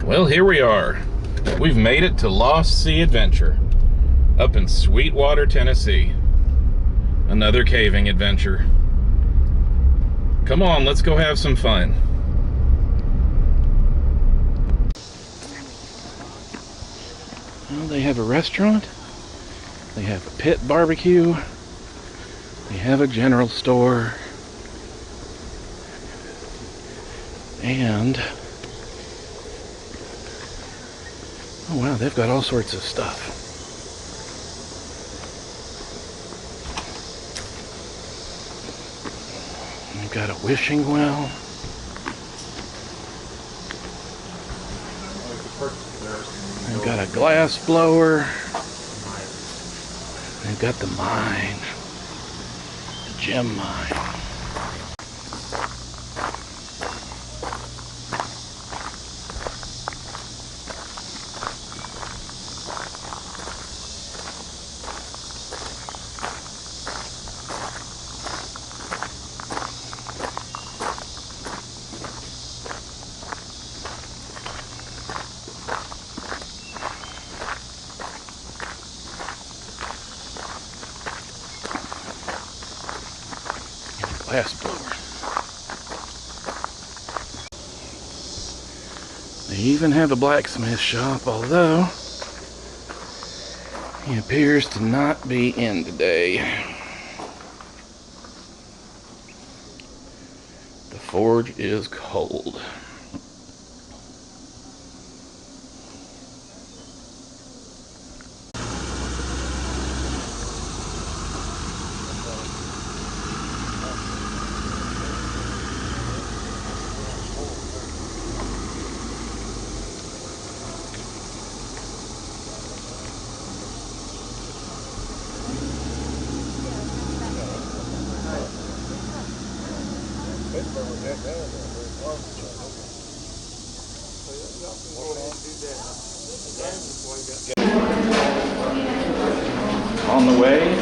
Well, here we are. We've made it to Lost Sea Adventure up in Sweetwater, Tennessee. Another caving adventure. Come on, let's go have some fun. Well, they have a restaurant. They have a pit barbecue. They have a general store. And oh wow, they've got all sorts of stuff. They've got a wishing well. They've got a glass blower. They've got the mine. The gem mine. Glass blower. They even have a blacksmith shop, although he appears to not be in today. The forge is cold. On the way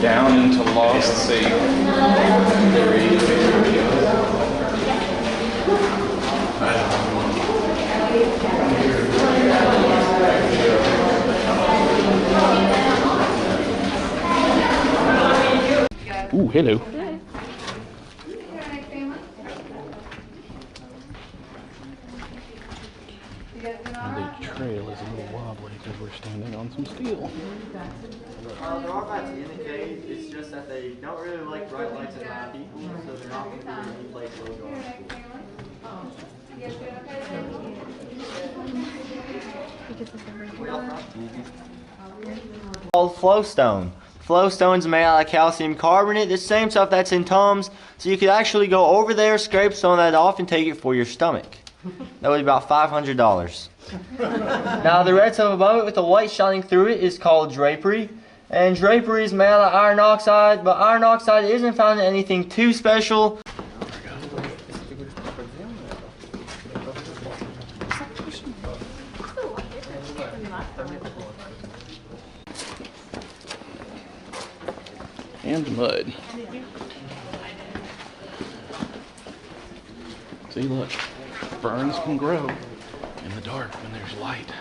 down into Lost Sea. Ooh, hello. The trail is a little wobbly because we're standing on some steel. There are bats in the cave, it's just that they don't really like bright lights and loud people, so they're not going to be in any place they'll go to. Called flowstone. Flowstone's made out of calcium carbonate, the same stuff that's in Tums, so you could actually go over there, scrape some of that off, and take it for your stomach. That would be about $500. Now the red stuff above it with the light shining through it is called drapery. And drapery is made out of iron oxide, but iron oxide isn't found in anything too special. And mud. See, look. Ferns can grow in the dark when there's light.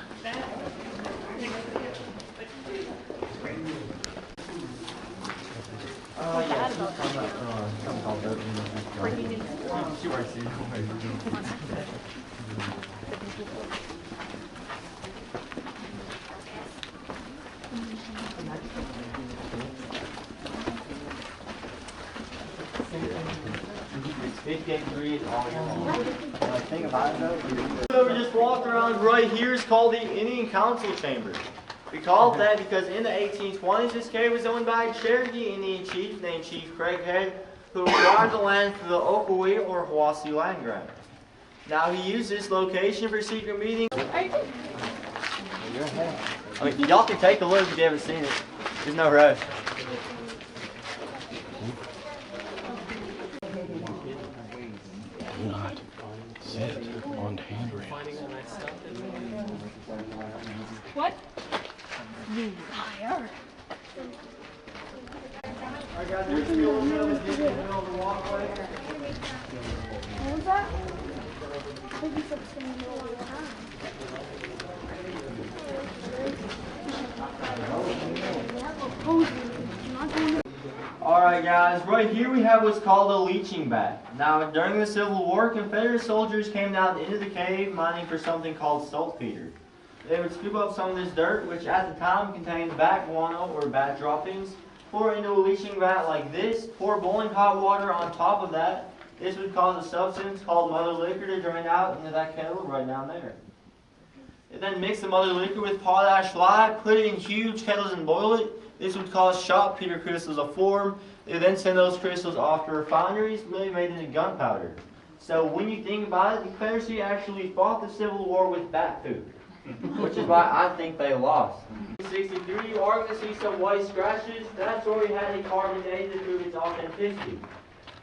So we just walked around right here is called the Indian Council Chamber. We call it that because in the 1820s this cave was owned by a Cherokee Indian chief named Chief Craig Head, who acquired the land through the Okawee or Hawassi land grant. Now he used this location for secret meetings. I mean, y'all can take a look if you haven't seen it. There's no rush. Do not sit on handrails. What? You liar. Alright guys, there's the middle of the walkway. What was that? Alright guys, right here we have what's called a leaching vat. Now during the Civil War, Confederate soldiers came down into the cave mining for something called saltpeter. They would scoop up some of this dirt, which at the time contained bat guano or bat droppings, pour it into a leaching vat like this, pour boiling hot water on top of that. This would cause a substance called mother liquor to drain out into that kettle right down there. They then mix the mother liquor with potash lye, put it in huge kettles and boil it. This would cause saltpeter crystals to form. They then send those crystals off to refineries, really made into gunpowder. So when you think about it, the Confederacy actually fought the Civil War with bat food, which is why I think they lost. In 1963, you are going to see some white scratches. That's where we had the carbon dated to prove its authenticity.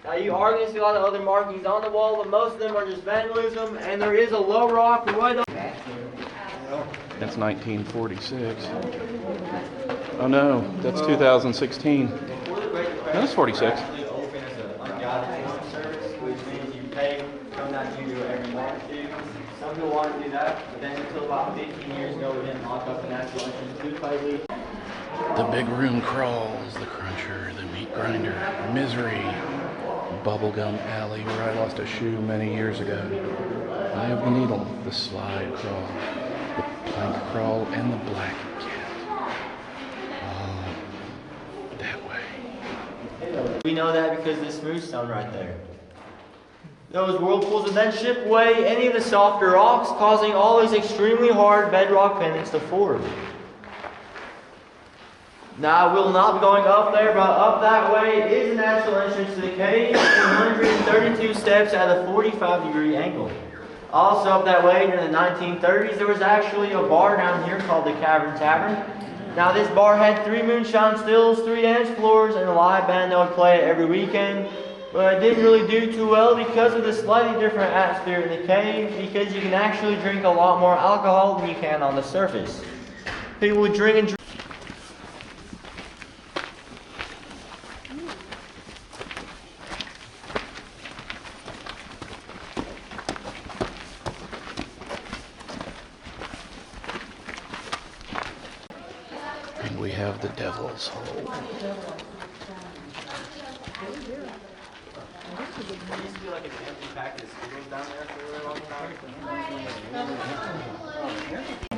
Now you are going to see a lot of other markings on the wall, but most of them are just vandalism, and there is a low rock right on. That's 1946. Oh no, that's 2016. That's 46. Actually open as an unguided tourist service, which means you pay, come down here and do whatever you want to do. Some people want to do that, but then until about 15 years ago, we didn't lock up the national entrance too tightly. The big room crawls, the cruncher, the meat grinder, misery, bubblegum alley where I lost a shoe many years ago. Eye of the needle, the slide crawl, the plank crawl, and the black cat. Oh, that way. We know that because of the smooth stone right there. Those whirlpools would then chip away any of the softer rocks, causing all these extremely hard bedrock pendants to form. Now, we'll not be going up there, but up that way is the natural entrance to the cave, 132 steps at a 45-degree angle. Also up that way, during the 1930s, there was actually a bar down here called the Cavern Tavern. Now, this bar had 3 moonshine stills, 3 dance floors, and a live band that would play it every weekend. But it didn't really do too well because of the slightly different atmosphere in the cave, because you can actually drink a lot more alcohol than you can on the surface. People would drink and drink. And we have the Devil's Hole.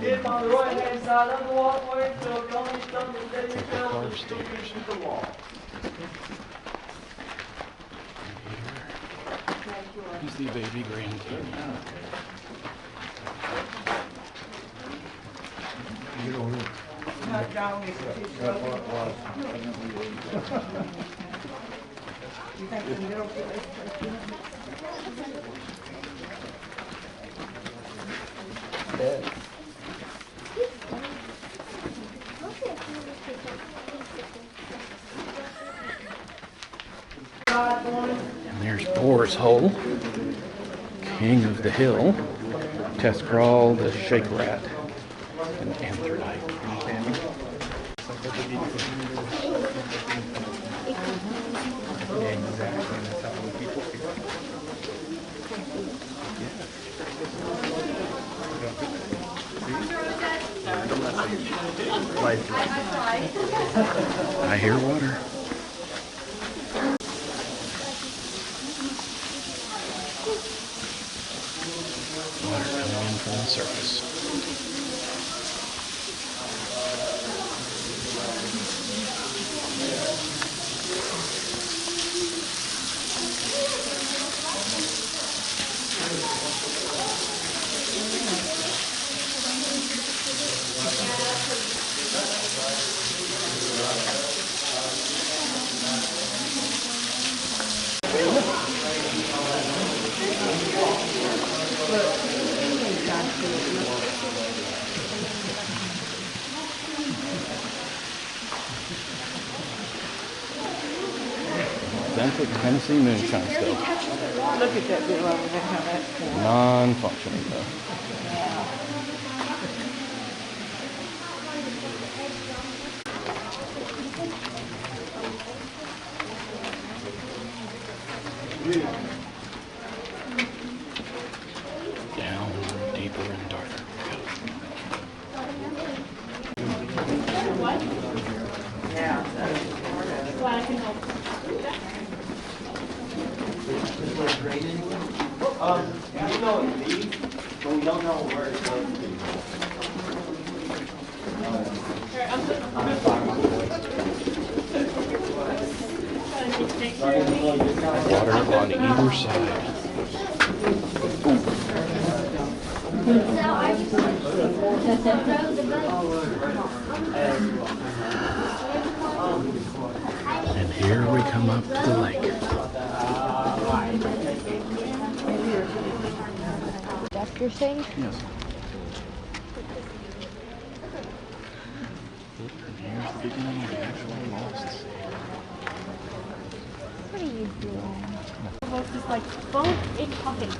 If on the right hand side of the walkway, so if you only stumble and steady Carved yourself, stairs. you can the wall. He's the baby Grand Canyon. And there's Boar's Hole, King of the Hill, Test Crawl, the Shake Rat, and Anthrolite. I hear water. Water coming in from the surface. Authentic Tennessee moonshine still. Look at that bill over there, how that's going. Non-functioning though. deeper and darker. We know it leads, but we don't know where it's going to be. Water on either side. And here we come up to the lake. That's your thing? Yes. And here's the beginning of the actual lost sea. What are you doing? Both just like phone and talking.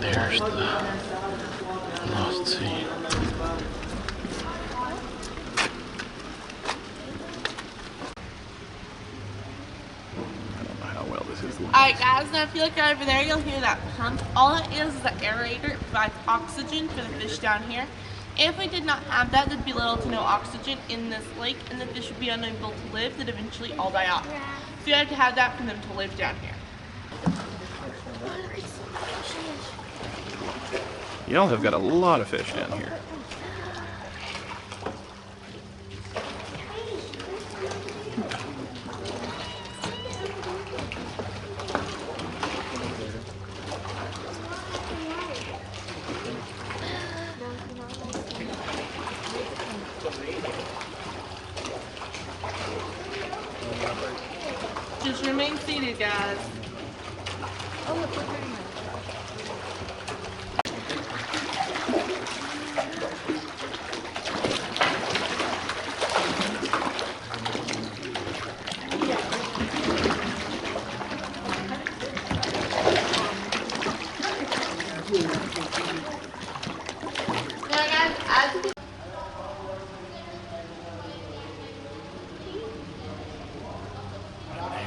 There's the lost sea. I don't know how well this is. Alright guys, now if you look over there, you'll hear that pump. All it is the aerator. It provides oxygen for the fish down here. If we did not have that, there'd be little to no oxygen in this lake, and the fish would be unable to live. They'd eventually all die off. So you have to have that for them to live down here. Y'all have got a lot of fish down here. Just remain seated, guys. Now guys, as you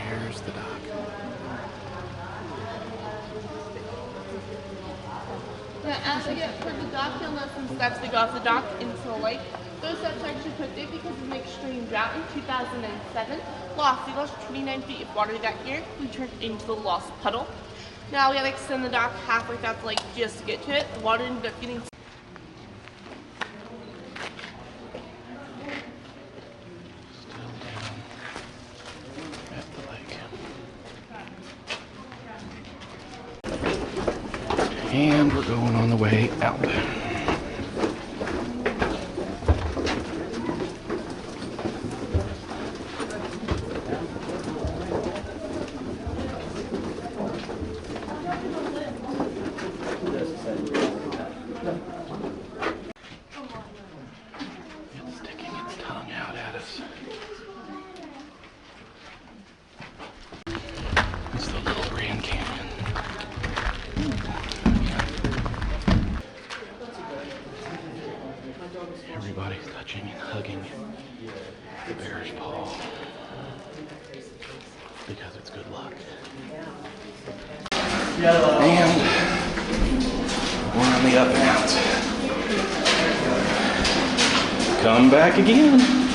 There's the dock. Now, as we get toward the dock, you'll notice some steps that go off the dock into the lake. Those steps are actually put there because of an extreme drought in 2007. Lost, we lost 29 feet of water that year. We turned into the Lost Puddle. Now we had to extend the dock halfway throughout the lake just to get to it. The water ended up getting Still down at the lake. And we're going on the way out. It's sticking its tongue out at us. It's the Little Grand Canyon. Everybody's touching and hugging the bear's paw because it's good luck. And we're on the up and out. Come back again.